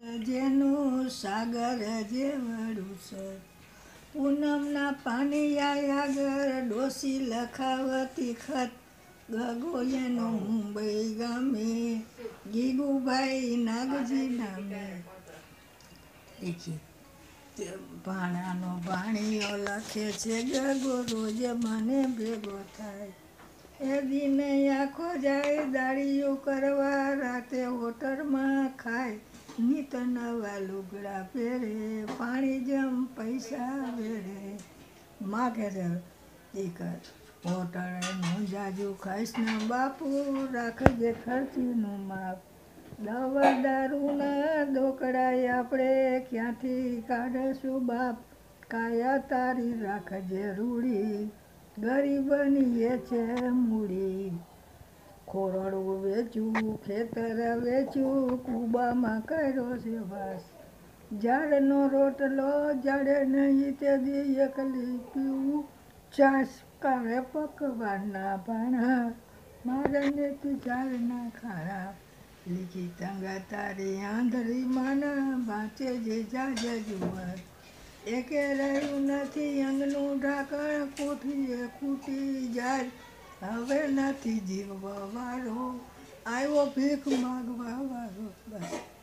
જેનું સાગર જેવડું છે, પૂનમના પાનિયા આગળ ડોસી લખાવતી ખત, ગગોયનો મુંબઈ ગામે ગીગુભાઈ નાગજી નામે. દેખીએ ભાણાનો ભાણીઓ લખે છે, ગગો રોજ મને ભેગો થાય. એ દિને આખો જાય દાળીઓ કરવા, રાતે હોટલમાં ખાય, નિત નવા લુગડા પહેરે, પાણી જેમ પૈસા વેરે. માગે છે દીકર હોટલનું જાજુ ખાઈશ ને બાપુ, રાખજે ખર્ચીનું માપ. દવા દારૂના દોકડાય આપણે ક્યાંથી કાઢશું બાપ, કાયા તારી રાખજે રૂડી, ગરીબની એ છે મૂડી. ખોરડું વેચું, ખેતર વેચું, કુબામાં કર્યો છે વાસ. ઝાડનો રોટલો જડે નહીં તે દી એકલી પીવું છાશ, કાળે પકવાના ભાણા મારે નેતી ઝાડના ખાણા. લીખી તંગા તારી આંધળી માના, વાંચે જે જાજે જુવાર. એકે રહ્યું નથી અંગનું ઢાંકણ, કોઠીએ ખૂટી જાય, હવે નથી જીવવા વાળો, આવ્યો ભીખ માગવા વાળો. બસ.